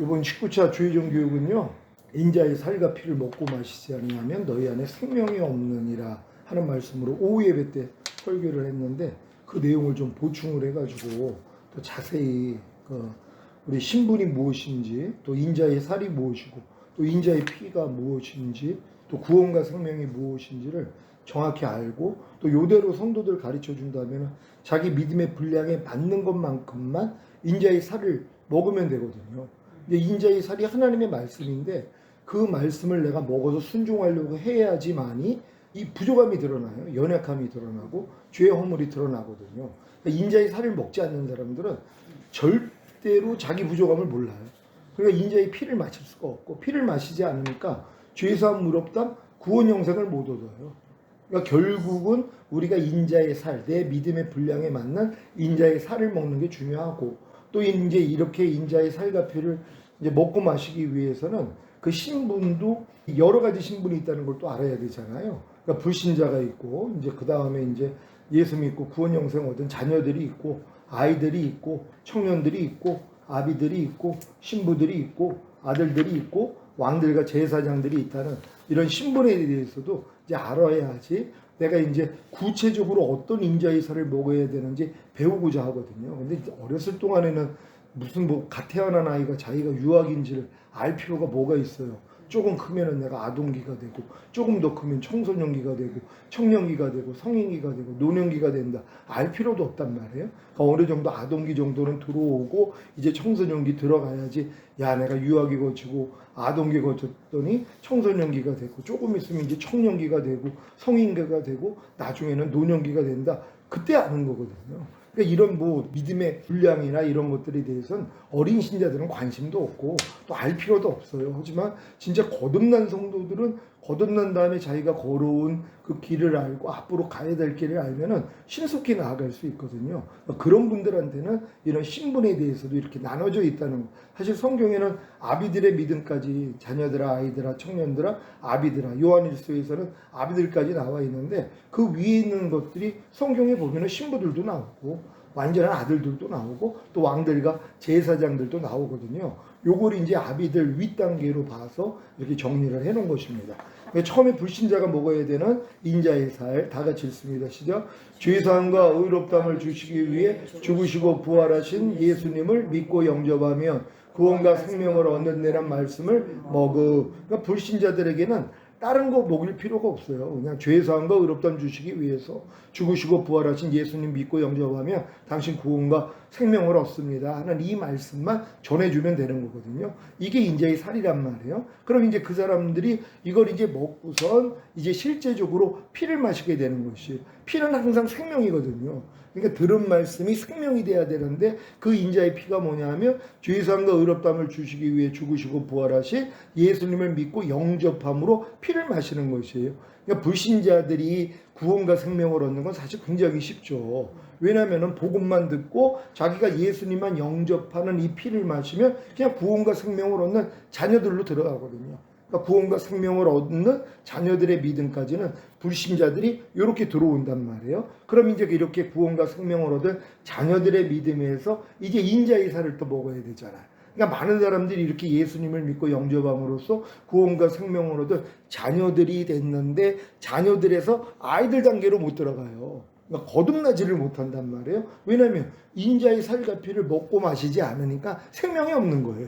이번 19차 주의종 교육은요, 인자의 살과 피를 먹고 마시지 아니하면 너희 안에 생명이 없느니라 하는 말씀으로 오후 예배 때 설교를 했는데, 그 내용을 좀 보충을 해가지고 또 자세히 우리 신분이 무엇인지, 또 인자의 살이 무엇이고, 또 인자의 피가 무엇인지, 또 구원과 생명이 무엇인지를 정확히 알고, 또 이대로 성도들 가르쳐 준다면 자기 믿음의 분량에 맞는 것만큼만 인자의 살을 먹으면 되거든요. 근데 인자의 살이 하나님의 말씀인데, 그 말씀을 내가 먹어서 순종하려고 해야지만이 이 부족함이 드러나요. 연약함이 드러나고 죄의 허물이 드러나거든요. 그러니까 인자의 살을 먹지 않는 사람들은 절대로 자기 부족함을 몰라요. 그러니까 인자의 피를 마실 수가 없고, 피를 마시지 않으니까 죄사함, 무렵담, 구원 영생을 못 얻어요. 그러니까 결국은 우리가 인자의 살, 내 믿음의 분량에 맞는 인자의 살을 먹는 게 중요하고, 또 이제 이렇게 인자의 살과 피를 이제 먹고 마시기 위해서는 그 신분도 여러 가지 신분이 있다는 걸 또 알아야 되잖아요. 그러니까 불신자가 있고, 이제 그 다음에 이제 예수 믿고 구원 영생 얻은 자녀들이 있고, 아이들이 있고, 청년들이 있고, 아비들이 있고, 신부들이 있고, 아들들이 있고, 왕들과 제사장들이 있다는 이런 신분에 대해서도 이제 알아야지 내가 이제 구체적으로 어떤 인자의 살을 먹어야 되는지 배우고자 하거든요. 근데 어렸을 동안에는 무슨 갓 태어난 아이가 자기가 유아기인지를 알 필요가 뭐가 있어요. 조금 크면은 내가 아동기가 되고, 조금 더 크면 청소년기가 되고, 청년기가 되고, 성인기가 되고, 노년기가 된다. 알 필요도 없단 말이에요. 그러니까 어느 정도 아동기 정도는 들어오고 이제 청소년기 들어가야지, 야 내가 유아기 거치고 아동기 거쳤더니 청소년기가 되고, 조금 있으면 이제 청년기가 되고 성인기가 되고 나중에는 노년기가 된다. 그때 아는 거거든요. 그러니까 이런 믿음의 분량이나 이런 것들에 대해서는 어린 신자들은 관심도 없고 또 알 필요도 없어요. 하지만 진짜 거듭난 성도들은 거듭난 다음에 자기가 걸어온 그 길을 알고 앞으로 가야 될 길을 알면은 신속히 나아갈 수 있거든요. 그런 분들한테는 이런 신분에 대해서도 이렇게 나눠져 있다는 거. 사실 성경에는 아비들의 믿음까지, 자녀들아, 아이들아, 청년들아, 아비들아, 요한일서에서는 아비들까지 나와 있는데, 그 위에 있는 것들이 성경에 보면은 신부들도 나오고 완전한 아들들도 나오고 또 왕들과 제사장들도 나오거든요. 요걸 이제 아비들 윗단계로 봐서 이렇게 정리를 해놓은 것입니다. 처음에 불신자가 먹어야 되는 인자의 살, 다 같이 읽습니다. 시작. 죄사함과 의롭담을 주시기 위해 죽으시고 부활하신 예수님을 믿고 영접하면 구원과 생명을 얻는 데란 말씀을 먹으. 그러니까 불신자들에게는 다른 거 먹일 필요가 없어요. 그냥 죄사함과 의롭담 주시기 위해서 죽으시고 부활하신 예수님 믿고 영접하면 당신 구원과 생명을 얻습니다 하는 이 말씀만 전해주면 되는 거거든요. 이게 인자의 살이란 말이에요. 그럼 이제 그 사람들이 이걸 이제 먹고선 이제 실제적으로 피를 마시게 되는 것이, 피는 항상 생명이거든요. 그러니까 들은 말씀이 생명이 돼야 되는데, 그 인자의 피가 뭐냐면 죄사함과 의롭담을 주시기 위해 죽으시고 부활하신 예수님을 믿고 영접함으로 피를 마시는 것이에요. 그러니까 불신자들이 구원과 생명을 얻는 건 사실 굉장히 쉽죠. 왜냐하면 복음만 듣고 자기가 예수님만 영접하는 이 피를 마시면 그냥 구원과 생명을 얻는 자녀들로 들어가거든요. 그러니까 구원과 생명을 얻는 자녀들의 믿음까지는 불신자들이 이렇게 들어온단 말이에요. 그럼 이제 이렇게 구원과 생명을 얻은 자녀들의 믿음에서 이제 인자의 살을 또 먹어야 되잖아요. 그러니까 많은 사람들이 이렇게 예수님을 믿고 영접함으로써 구원과 생명을 얻은 자녀들이 됐는데, 자녀들에서 아이들 단계로 못 들어가요. 그러니까 거듭나지를 못한단 말이에요. 왜냐하면 인자의 살과 피를 먹고 마시지 않으니까 생명이 없는 거예요.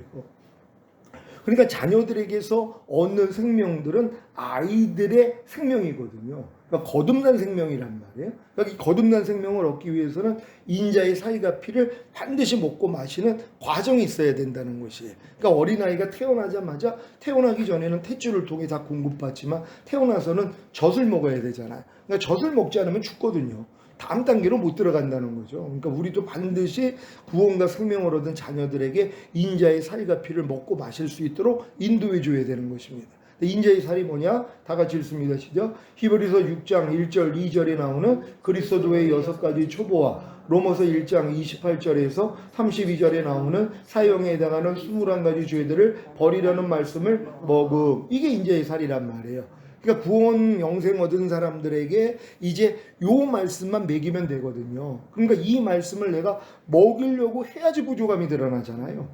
그러니까 자녀들에게서 얻는 생명들은 아이들의 생명이거든요. 그러니까 거듭난 생명이란 말이에요. 그러니까 이 거듭난 생명을 얻기 위해서는 인자의 살과 피를 반드시 먹고 마시는 과정이 있어야 된다는 것이에요. 그러니까 어린아이가 태어나자마자, 태어나기 전에는 탯줄을 통해 다 공급받지만 태어나서는 젖을 먹어야 되잖아요. 그러니까 젖을 먹지 않으면 죽거든요. 다음 단계로 못 들어간다는 거죠. 그러니까 우리도 반드시 구원과 생명을 얻은 자녀들에게 인자의 살과 피를 먹고 마실 수 있도록 인도해 줘야 되는 것입니다. 인자의 살이 뭐냐? 다 같이 읽습니다. 시작. 히브리서 6장 1절 2절에 나오는 그리스도의 6가지 초보와 로마서 1장 28절에서 32절에 나오는 사형에 해당하는 21가지 죄들을 버리라는 말씀을 먹음. 이게 인자의 살이란 말이에요. 그러니까 구원 영생 얻은 사람들에게 이제 요 말씀만 먹이면 되거든요. 그러니까 이 말씀을 내가 먹이려고 해야지 부족함이 드러나잖아요.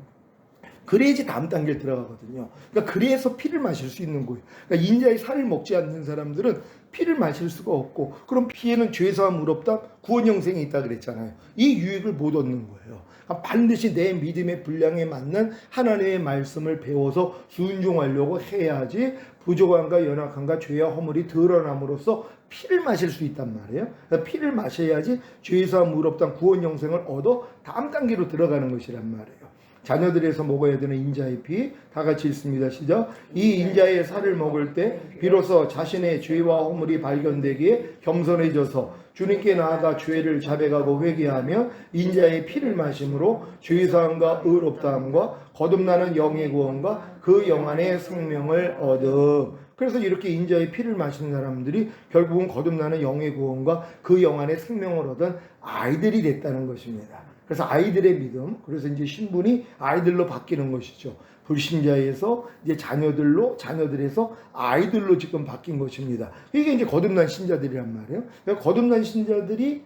그래야지 다음 단계를 들어가거든요. 그러니까 그래서 피를 마실 수 있는 거예요. 그러니까 인자의 살을 먹지 않는 사람들은 피를 마실 수가 없고, 그럼 피에는 죄사함, 의롭다, 구원 영생이 있다 그랬잖아요. 이 유익을 못 얻는 거예요. 그러니까 반드시 내 믿음의 분량에 맞는 하나님의 말씀을 배워서 순종하려고 해야지 부족함과 연약함과 죄와 허물이 드러남으로써 피를 마실 수 있단 말이에요. 그러니까 피를 마셔야지 죄사함, 의롭다, 구원 영생을 얻어 다음 단계로 들어가는 것이란 말이에요. 자녀들에서 먹어야 되는 인자의 피, 다 같이 읽습니다. 시작. 이 인자의 살을 먹을 때 비로소 자신의 죄와 허물이 발견되기에 겸손해져서 주님께 나아가 죄를 자백하고 회개하며 인자의 피를 마심으로 죄사함과 의롭다함과 거듭나는 영의 구원과 그 영안의 생명을 얻어. 그래서 이렇게 인자의 피를 마시는 사람들이 결국은 거듭나는 영의 구원과 그 영안의 생명을 얻은 아이들이 됐다는 것입니다. 그래서 아이들의 믿음, 그래서 이제 신분이 아이들로 바뀌는 것이죠. 불신자에서 이제 자녀들에서 아이들로 지금 바뀐 것입니다. 이게 이제 거듭난 신자들이란 말이에요. 그러니까 거듭난 신자들이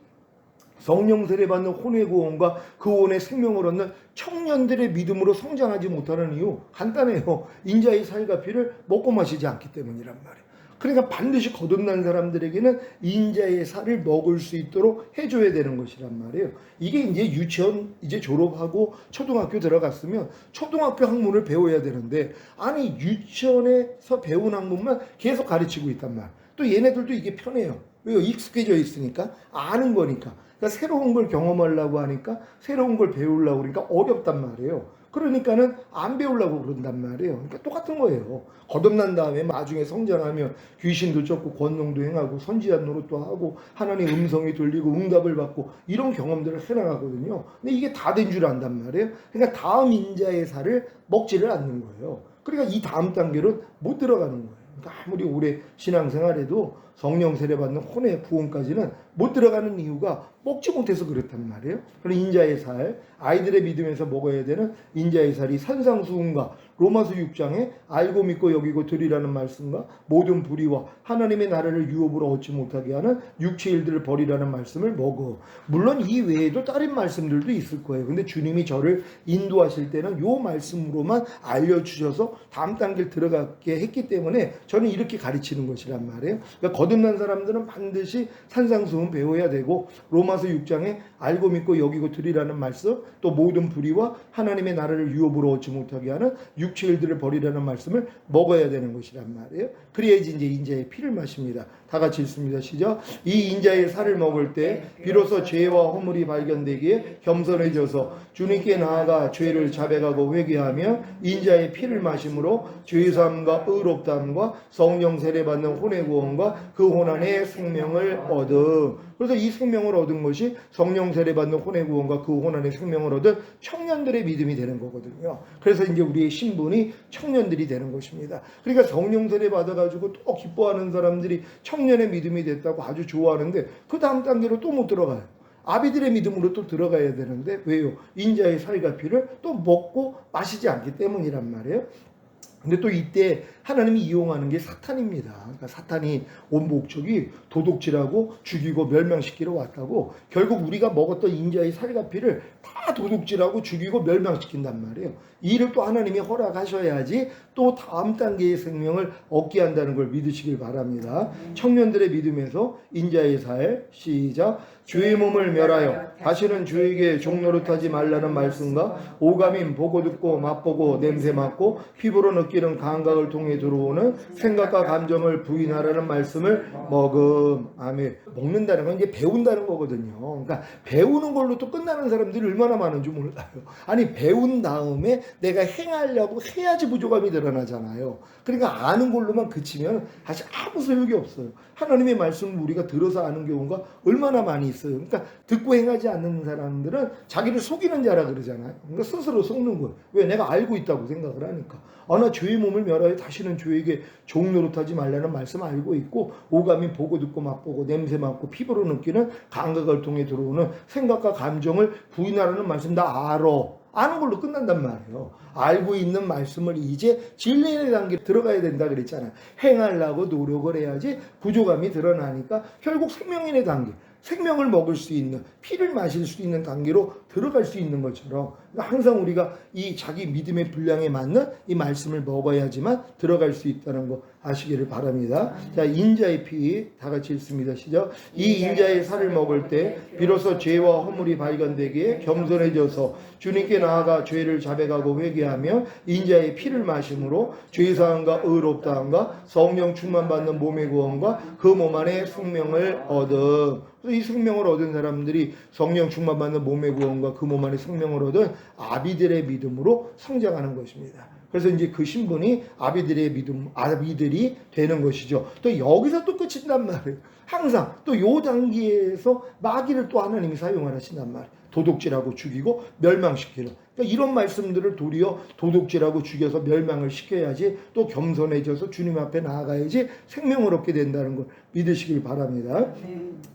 성령 세례 받는 혼의 구원과 그 혼의 생명을 얻는 청년들의 믿음으로 성장하지 못하는 이유 간단해요. 인자의 살과 피를 먹고 마시지 않기 때문이란 말이에요. 그러니까 반드시 거듭난 사람들에게는 인자의 살을 먹을 수 있도록 해줘야 되는 것이란 말이에요. 이게 이제 유치원 이제 졸업하고 초등학교 들어갔으면 초등학교 학문을 배워야 되는데, 아니 유치원에서 배운 학문만 계속 가르치고 있단 말이에요. 또 얘네들도 이게 편해요. 왜요? 익숙해져 있으니까, 아는 거니까. 그러니까 새로운 걸 경험하려고 하니까, 새로운 걸 배우려고 그러니까 어렵단 말이에요. 그러니까는 안 배우려고 그런단 말이에요. 그러니까 똑같은 거예요. 거듭난 다음에 나중에 성장하면 귀신도 쫓고 권능도 행하고 선지자 노릇도 하고 하나님 음성이 들리고 응답을 받고 이런 경험들을 해나가거든요. 근데 이게 다 된 줄 안단 말이에요. 그러니까 다음 인자의 살을 먹지를 않는 거예요. 그러니까 이 다음 단계로 못 들어가는 거예요. 그러니까 아무리 오래 신앙생활해도 성령 세례받는 혼의 구원까지는 못 들어가는 이유가 먹지 못해서 그렇단 말이에요. 그럼 인자의 살, 아이들의 믿음에서 먹어야 되는 인자의 살이 산상수훈과 로마서 6장에 알고 믿고 여기고 드리라는 말씀과 모든 불의와 하나님의 나라를 유업으로 얻지 못하게 하는 육체의 일들을 버리라는 말씀을 먹어. 물론 이 외에도 다른 말씀들도 있을 거예요. 근데 주님이 저를 인도하실 때는 요 말씀으로만 알려주셔서 다음 단계를 들어가게 했기 때문에 저는 이렇게 가르치는 것이란 말이에요. 그러니까 거듭난 사람들은 반드시 산상수훈 배워야 되고, 로마서 6장에 알고 믿고 여기고 드리라는 말씀, 또 모든 불의와 하나님의 나라를 유업으로 얻지 못하게 하는 육체의 일들을 버리라는 말씀을 먹어야 되는 것이란 말이에요. 그래야지 이제 인자의 피를 마십니다. 다 같이 읽습니다. 시작. 이 인자의 살을 먹을 때 비로소 죄와 허물이 발견되기에 겸손해져서 주님께 나아가 죄를 자백하고 회개하며 인자의 피를 마심으로 죄사함과 의롭다함과 성령 세례 받는 혼의 구원과 그 혼 안에 생명을 얻어. 그래서 이 생명을 얻은 것이 성령 세례 받는 혼의 구원과 그 혼 안에 생명을 얻은 청년들의 믿음이 되는 거거든요. 그래서 이제 우리의 신분이 청년들이 되는 것입니다. 그러니까 성령 세례 받아가지고 또 기뻐하는 사람들이 청년의 믿음이 됐다고 아주 좋아하는데, 그 다음 단계로 또 못 들어가요. 아비들의 믿음으로 또 들어가야 되는데, 왜요? 인자의 살과 피를 또 먹고 마시지 않기 때문이란 말이에요. 근데 또 이때 하나님이 이용하는 게 사탄입니다. 그러니까 사탄이 온 목적이 도둑질하고 죽이고 멸망시키러 왔다고, 결국 우리가 먹었던 인자의 살과 피를 다 도둑질하고 죽이고 멸망시킨단 말이에요. 이 일을 또 하나님이 허락하셔야지 또 다음 단계의 생명을 얻게 한다는 걸 믿으시길 바랍니다. 청년들의 믿음에서 인자의 살, 시작. 주의 몸을 멸하여 다시는 주에게 종노릇하지 말라는 말씀과 오감인 보고 듣고 맛보고 냄새 맡고 피부로 느끼는 감각을 통해 들어오는 생각과 감정을 부인하라는 말씀을 먹음. 아멘. 먹는다는 건 이제 배운다는 거거든요. 그러니까 배우는 걸로 또 끝나는 사람들이 얼마나 많은지 몰라요. 아니 배운 다음에 내가 행하려고 해야지 부족함이 드러나잖아요. 그러니까 아는 걸로만 그치면 사실 아무 소용이 없어요. 하나님의 말씀을 우리가 들어서 아는 경우가 얼마나 많이 있어요. 그러니까 듣고 행하지 않는 사람들은 자기를 속이는 자라 그러잖아요. 그러니까 스스로 속는 거예요. 왜? 내가 알고 있다고 생각을 하니까. 나 죄의 몸을 멸하여 다시는 죄에게 종노릇하지 말라는 말씀 알고 있고, 오감이 보고 듣고 맛보고 냄새 맡고 피부로 느끼는 감각을 통해 들어오는 생각과 감정을 부인하라는 말씀 다 알아. 아는 걸로 끝난단 말이에요. 알고 있는 말씀을 이제 진리의 단계에 들어가야 된다 그랬잖아요. 행하려고 노력을 해야지 부족함이 드러나니까 결국 생명인의 단계. 생명을 먹을 수 있는, 피를 마실 수 있는 단계로 들어갈 수 있는 것처럼, 그러니까 항상 우리가 이 자기 믿음의 분량에 맞는 이 말씀을 먹어야지만 들어갈 수 있다는 거 아시기를 바랍니다. 자, 인자의 피 다 같이 읽습니다. 시작. 이 인자의 살을 먹을 때 비로소 죄와 허물이 발견되기에 겸손해져서 주님께 나아가 죄를 자백하고 회개하며 인자의 피를 마심으로 죄사함과 의롭다함과 성령 충만받는 몸의 구원과 그 몸 안에 생명을 얻음. 그래서 이 생명을 얻은 사람들이 성령 충만받는 몸의 구원과 그 몸 안에 생명을 얻은 아비들의 믿음으로 성장하는 것입니다. 그래서 이제 그 신분이 아비들의 믿음, 아비들이 되는 것이죠. 또 여기서 또 끝인단 말이에요. 항상 또 요 단계에서 마귀를 또 하나님이 사용하신단 말이에요. 도둑질하고 죽이고 멸망시키는. 그러니까 이런 말씀들을 도리어 도둑질하고 죽여서 멸망을 시켜야지 또 겸손해져서 주님 앞에 나아가야지 생명을 얻게 된다는 걸 믿으시길 바랍니다.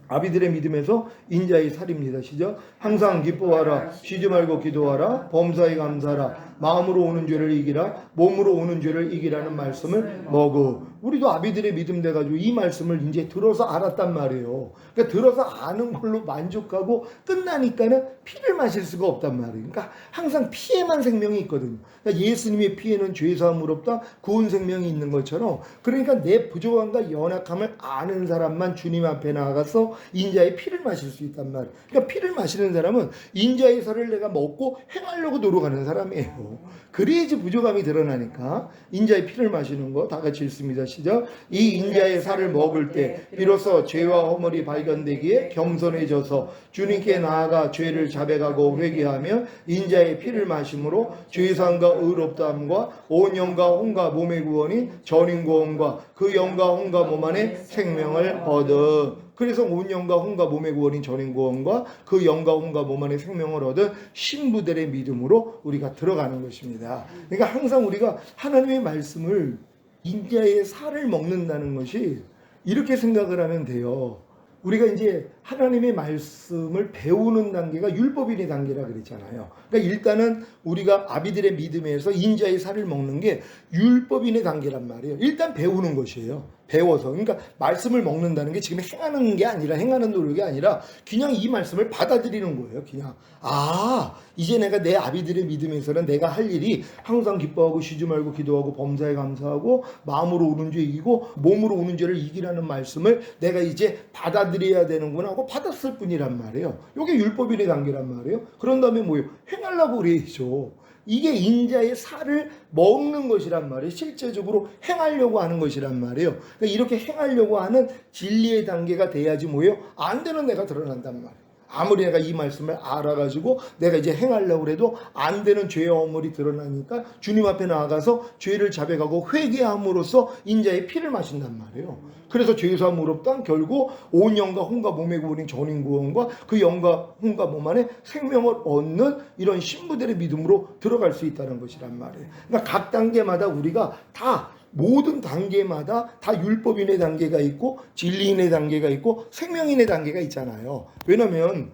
아비들의 믿음에서 인자의 살입니다. 시작. 항상 기뻐하라. 쉬지 말고 기도하라. 범사에 감사하라. 마음으로 오는 죄를 이기라. 몸으로 오는 죄를 이기라는 말씀을 먹어. 우리도 아비들의 믿음 돼가지고 이 말씀을 이제 들어서 알았단 말이에요. 그러니까 들어서 아는 걸로 만족하고 끝나니까는 피를 마실 수가 없단 말이에요. 그러니까 항상 피에만 생명이 있거든요. 그러니까 예수님의 피에는 죄사함 의롭다 구원 생명이 있는 것처럼, 그러니까 내 부족함과 연약함을 아는 사람만 주님 앞에 나아가서 인자의 피를 마실 수 있단 말이에요. 그러니까 피를 마시는 사람은 인자의 살을 내가 먹고 행하려고 노력하는 사람이에요. 그래야지 부족함이 드러나니까 인자의 피를 마시는 거 다 같이 읽습니다. 시작. 이 인자의 살을 먹을 때 비로소 죄와 허물이 발견되기에 겸손해져서 주님께 나아가 죄를 자백하고 회개하며 인자의 피를 마심으로 죄사함과 의롭다함과 온 영과 혼과 몸의 구원이 전인 구원과 그 영과 혼과 몸 안에 생명을 얻어. 그래서 온 영과 혼과 몸의 구원인 전인 구원과 그 영과 혼과 몸 안에 생명을 얻은 신부들의 믿음으로 우리가 들어가는 것입니다. 그러니까 항상 우리가 하나님의 말씀을 인자의 살을 먹는다는 것이 이렇게 생각을 하면 돼요. 우리가 이제 하나님의 말씀을 배우는 단계가 율법인의 단계라 그랬잖아요. 그러니까 일단은 우리가 아비들의 믿음에서 인자의 살을 먹는 게 율법인의 단계란 말이에요. 일단 배우는 것이에요. 배워서. 그러니까 말씀을 먹는다는 게 지금 행하는 게 아니라, 행하는 노력이 아니라 그냥 이 말씀을 받아들이는 거예요. 그냥 이제 내가 내 아비들의 믿음에서는 내가 할 일이 항상 기뻐하고 쉬지 말고 기도하고 범사에 감사하고 마음으로 오는 죄 이기고 몸으로 오는 죄를 이기라는 말씀을 내가 이제 받아들여야 되는구나 하고 받았을 뿐이란 말이에요. 이게 율법인의 단계란 말이에요. 그런 다음에 뭐예요? 행하려고 그래야죠. 이게 인자의 살을 먹는 것이란 말이에요. 실제적으로 행하려고 하는 것이란 말이에요. 그러니까 이렇게 행하려고 하는 진리의 단계가 돼야지 뭐예요? 안 되는 내가 드러난단 말이에요. 아무리 내가 이 말씀을 알아가지고 내가 이제 행하려고 해도 안 되는 죄의 허물이 드러나니까 주님 앞에 나아가서 죄를 자백하고 회개함으로써 인자의 피를 마신단 말이에요. 그래서 죄사함 의롭다 결국 온 영과 혼과 몸의 구원인 전인 구원과 그 영과 혼과 몸 안에 생명을 얻는 이런 신부들의 믿음으로 들어갈 수 있다는 것이란 말이에요. 그러니까 각 단계마다 우리가 다 모든 단계마다 다 율법인의 단계가 있고 진리인의 단계가 있고 생명인의 단계가 있잖아요. 왜냐하면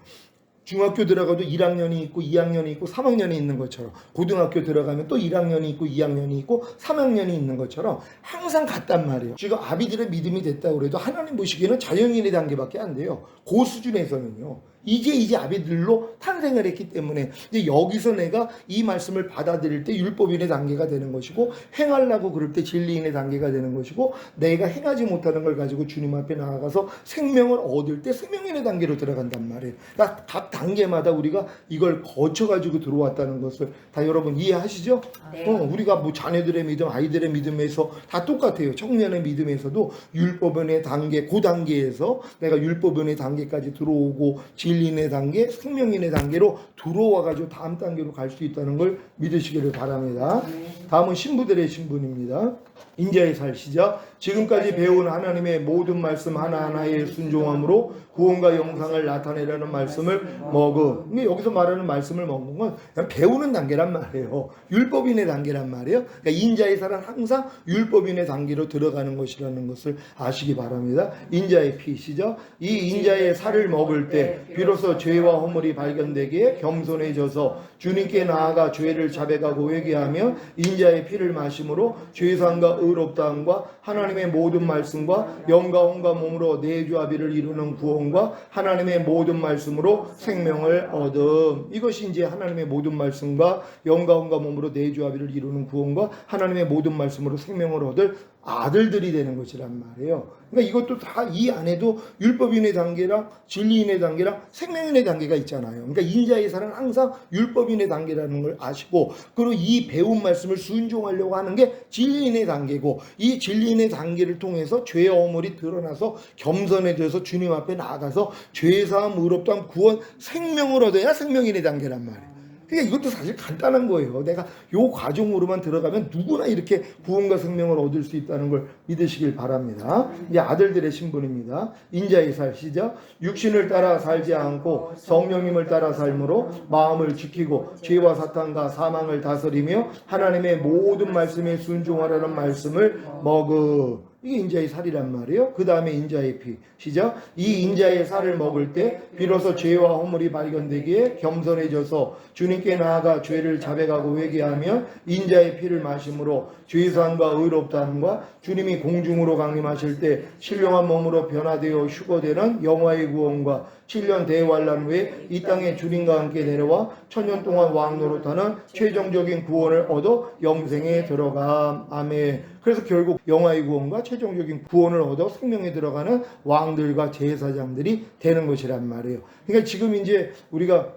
중학교 들어가도 1학년이 있고 2학년이 있고 3학년이 있는 것처럼, 고등학교 들어가면 또 1학년이 있고 2학년이 있고 3학년이 있는 것처럼 항상 같단 말이에요. 지금 아비들의 믿음이 됐다고 그래도 하나님 보시기에는 자연인의 단계밖에 안 돼요. 그 수준에서는요. 이제 아비들로 탄생을 했기 때문에 이제 여기서 내가 이 말씀을 받아들일 때 율법인의 단계가 되는 것이고, 행하려고 그럴 때 진리인의 단계가 되는 것이고, 내가 행하지 못하는 걸 가지고 주님 앞에 나아가서 생명을 얻을 때 생명인의 단계로 들어간단 말이에요. 그러니까 각 단계마다 우리가 이걸 거쳐가지고 들어왔다는 것을 다 여러분 이해하시죠? 네. 우리가 뭐 자녀들의 믿음, 아이들의 믿음에서 다 똑같아요. 청년의 믿음에서도 율법인의 단계, 그 단계에서 내가 율법인의 단계까지 들어오고 진리인의 단계, 생명인의 단계로 들어와가지고 다음 단계로 갈 수 있다는 걸 믿으시기를 바랍니다. 다음은 신부들의 신분입니다. 인자의 살 시작. 지금까지 배운 하나님의 모든 말씀 하나하나에 순종함으로 구원과 영상을 나타내라는 말씀을 먹어. 여기서 말하는 말씀을 먹는 건 그냥 배우는 단계란 말이에요. 율법인의 단계란 말이에요. 그러니까 인자의 살은 항상 율법인의 단계로 들어가는 것이라는 것을 아시기 바랍니다. 인자의 피 시작. 이 인자의 살을 먹을 때 비로소 죄와 허물이 발견되기에 겸손해져서 주님께 나아가 죄를 자백하고 회개하며 인자의 인자의 피를 마심으로 죄사함과 의롭다함과 하나님의 모든 말씀과 영과 혼과 몸으로 내주합의를 이루는 구원과 하나님의 모든 말씀으로 생명을 얻음. 이것이 이제 하나님의 모든 말씀과 영과 혼과 몸으로 내주합의를 이루는 구원과 하나님의 모든 말씀으로 생명을 얻을 아들들이 되는 것이란 말이에요. 그러니까 이것도 다 이 안에도 율법인의 단계랑 진리인의 단계랑 생명인의 단계가 있잖아요. 그러니까 인자의 살은 항상 율법인의 단계라는 걸 아시고, 그리고 이 배운 말씀을 순종하려고 하는 게 진리인의 단계고, 이 진리인의 단계를 통해서 죄의 어물이 드러나서 겸손해져서 주님 앞에 나아가서 죄사함, 의롭다함, 구원, 생명을 얻어야 생명인의 단계란 말이에요. 그러니까 이것도 사실 간단한 거예요. 내가 요 과정으로만 들어가면 누구나 이렇게 구원과 생명을 얻을 수 있다는 걸 믿으시길 바랍니다. 이제 아들들의 신분입니다. 인자의 살 시작. 육신을 따라 살지 않고 성령님을 따라 삶으로 마음을 지키고 죄와 사탄과 사망을 다스리며 하나님의 모든 말씀에 순종하라는 말씀을 먹으. 이게 인자의 살이란 말이에요. 그 다음에 인자의 피 시작. 이 인자의 살을 먹을 때 비로소 죄와 허물이 발견되기에 겸손해져서 주님께 나아가 죄를 자백하고 회개하며 인자의 피를 마심으로 죄사함과 의롭다함과 주님이 공중으로 강림하실 때 신령한 몸으로 변화되어 휴거되는 영화의 구원과 7년 대환란 후에 이 땅에 주님과 함께 내려와 천년 동안 왕노릇하는 최종적인 구원을 얻어 영생에 들어감. 아멘. 그래서 결국 영화의 구원과 최종적인 구원을 얻어 생명에 들어가는 왕들과 제사장들이 되는 것이란 말이에요. 그러니까 지금 이제 우리가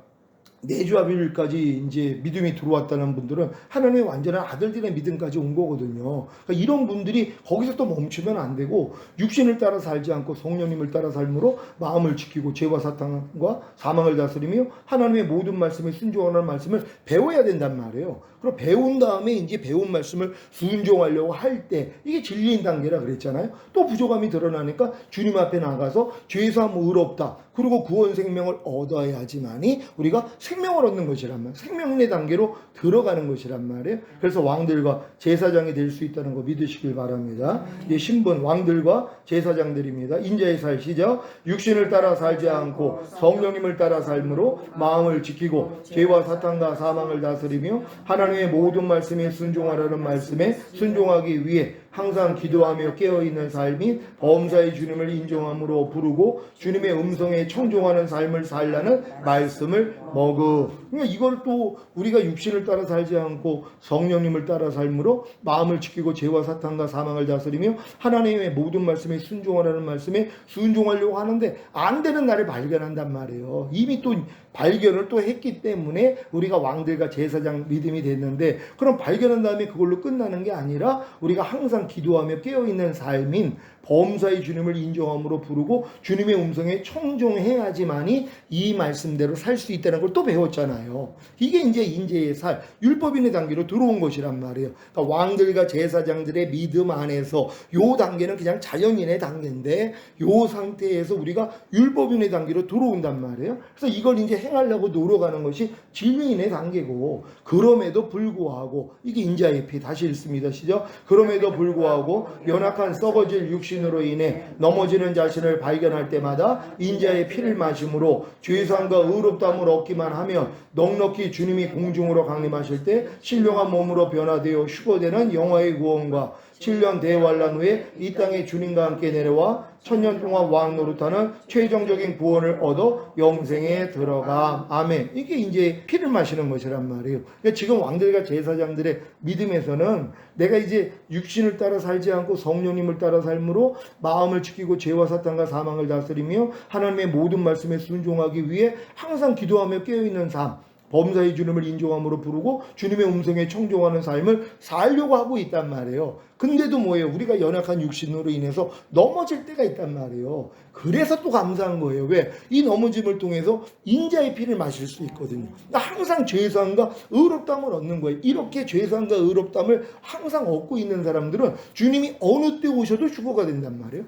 내주합일까지 이제 믿음이 들어왔다는 분들은 하나님의 완전한 아들들의 믿음까지 온 거거든요. 그러니까 이런 분들이 거기서 또 멈추면 안 되고 육신을 따라 살지 않고 성령님을 따라 삶으로 마음을 지키고 죄와 사탄과 사망을 다스리며 하나님의 모든 말씀에 순종하는 말씀을 배워야 된단 말이에요. 그리고 배운 다음에 이제 배운 말씀을 순종하려고 할 때 이게 진리인 단계라 그랬잖아요. 또 부족함이 드러나니까 주님 앞에 나가서 죄사함 의롭다. 그리고 구원 생명을 얻어야지만이 우리가 생명을 얻는 것이란 말이에요. 생명의 단계로 들어가는 것이란 말이에요. 그래서 왕들과 제사장이 될 수 있다는 거 믿으시길 바랍니다. 이제 신분 왕들과 제사장들입니다. 인자의 살 시작. 육신을 따라 살지 않고 성령님을 따라 삶으로 마음을 지키고 죄와 사탄과 사망을 다스리며 하나님의 모든 말씀에 순종하라는 말씀에 순종하기 위해 항상 기도하며 깨어있는 삶이 범사의 주님을 인정함으로 부르고 주님의 음성에 청종하는 삶을 살라는 말씀을 먹으. 그러니까 이걸 또 우리가 육신을 따라 살지 않고 성령님을 따라 삶으로 마음을 지키고 죄와 사탄과 사망을 다스리며 하나님의 모든 말씀에 순종하라는 말씀에 순종하려고 하는데 안 되는 날을 발견한단 말이에요. 이미 또 발견을 또 했기 때문에 우리가 왕들과 제사장 믿음이 됐는데, 그럼 발견한 다음에 그걸로 끝나는 게 아니라 우리가 항상 기도하며 깨어있는 삶인 범사의 주님을 인정함으로 부르고 주님의 음성에 청종해야지만이 이 말씀대로 살 수 있다는 걸 또 배웠잖아요. 이게 이제 인재의 살, 율법인의 단계로 들어온 것이란 말이에요. 그러니까 왕들과 제사장들의 믿음 안에서 요 단계는 그냥 자연인의 단계인데 요 상태에서 우리가 율법인의 단계로 들어온단 말이에요. 그래서 이걸 이제 행하려고 노력하는 것이 진리인의 단계고, 그럼에도 불구하고 이게 인자의 피, 다시 읽습니다. 시작. 그럼에도 불구하고 연약한 썩어질 육신으로 인해 넘어지는 자신을 발견할 때마다 인자의 피를 마심으로 죄사함과 의롭다함을 얻기만 하면 넉넉히 주님이 공중으로 강림하실 때 신령한 몸으로 변화되어 휴거되는 영화의 구원과 7년 대환란 후에 이 땅에 주님과 함께 내려와 천년 동안 왕 노릇하는 최종적인 구원을 얻어 영생에 들어가. 아멘. 이게 이제 피를 마시는 것이란 말이에요. 그러니까 지금 왕들과 제사장들의 믿음에서는 내가 이제 육신을 따라 살지 않고 성령님을 따라 삶으로 마음을 지키고 죄와 사탄과 사망을 다스리며 하나님의 모든 말씀에 순종하기 위해 항상 기도하며 깨어있는 삶, 범사의 주님을 인정함으로 부르고 주님의 음성에 청종하는 삶을 살려고 하고 있단 말이에요. 근데도 뭐예요? 우리가 연약한 육신으로 인해서 넘어질 때가 있단 말이에요. 그래서 또 감사한 거예요. 왜? 이 넘어짐을 통해서 인자의 피를 마실 수 있거든요. 항상 죄사함과 의롭다함을 얻는 거예요. 이렇게 죄사함과 의롭다함을 항상 얻고 있는 사람들은 주님이 어느 때 오셔도 휴거가 된단 말이에요.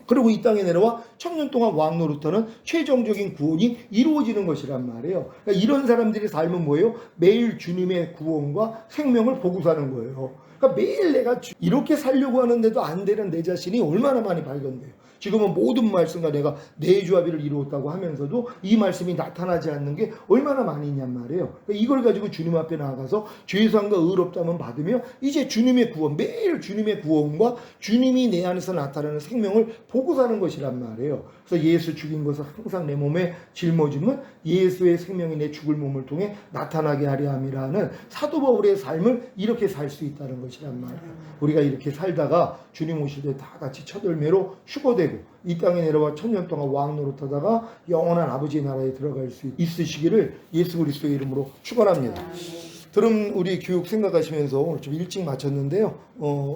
그리고 이 땅에 내려와 천년 동안 왕 노릇하는 최종적인 구원이 이루어지는 것이란 말이에요. 그러니까 이런 사람들의 삶은 뭐예요? 매일 주님의 구원과 생명을 보고 사는 거예요. 그러니까 그러니까 매일 내가 이렇게 살려고 하는데도 안 되는 내 자신이 얼마나 많이 발견돼요. 지금은 모든 말씀과 내가 내주합의를 이루었다고 하면서도 이 말씀이 나타나지 않는 게 얼마나 많이 있냔 말이에요. 그러니까 이걸 가지고 주님 앞에 나아가서 죄사함과 의롭다함을 받으며 이제 주님의 구원, 매일 주님의 구원과 주님이 내 안에서 나타나는 생명을 보고 사는 것이란 말이에요. 그래서 예수 죽인 것을 항상 내 몸에 짊어짐은 예수의 생명이 내 죽을 몸을 통해 나타나게 하려 함이라는 사도 바울의 삶을 이렇게 살 수 있다는 것이란 말이에요. 우리가 이렇게 살다가 주님 오실 때 다 같이 첫 열매로 휴거되고 이 땅에 내려와 1000년 동안 왕 노릇하다가 영원한 아버지의 나라에 들어갈 수 있으시기를 예수 그리스도의 이름으로 축원합니다. 그럼 우리 교육 생각하시면서 오늘 좀 일찍 마쳤는데요.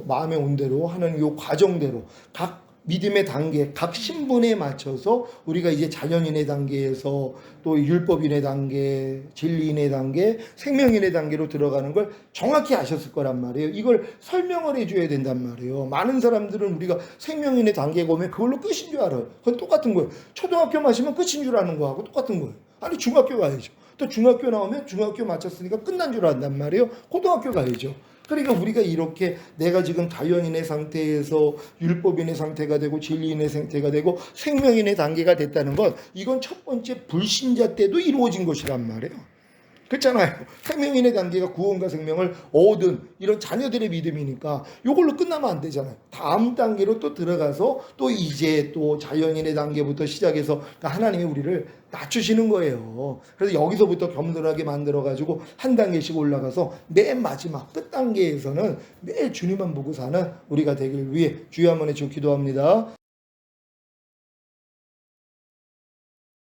마음에 온 대로 하는 요 과정대로 각 믿음의 단계, 각 신분에 맞춰서 우리가 이제 자연인의 단계에서 또 율법인의 단계, 진리인의 단계, 생명인의 단계로 들어가는 걸 정확히 아셨을 거란 말이에요. 이걸 설명을 해줘야 된단 말이에요. 많은 사람들은 우리가 생명인의 단계에 오면 그걸로 끝인 줄 알아요. 그건 똑같은 거예요. 초등학교 마시면 끝인 줄 아는 거하고 똑같은 거예요. 아니 중학교 가야죠. 또 중학교 나오면 중학교 마쳤으니까 끝난 줄 안단 말이에요. 고등학교 가야죠. 그러니까 우리가 이렇게 내가 지금 자연인의 상태에서 율법인의 상태가 되고 진리인의 상태가 되고 생명인의 단계가 됐다는 건 이건 첫 번째 불신자 때도 이루어진 것이란 말이에요. 그렇잖아요. 생명인의 단계가 구원과 생명을 얻은 이런 자녀들의 믿음이니까 이걸로 끝나면 안 되잖아요. 다음 단계로 또 들어가서 또 이제 또 자연인의 단계부터 시작해서 하나님이 우리를 낮추시는 거예요. 그래서 여기서부터 겸손하게 만들어가지고 한 단계씩 올라가서 맨 마지막 끝 단계에서는 매일 주님만 보고 사는 우리가 되길 위해 주여 한번 해주고 기도합니다.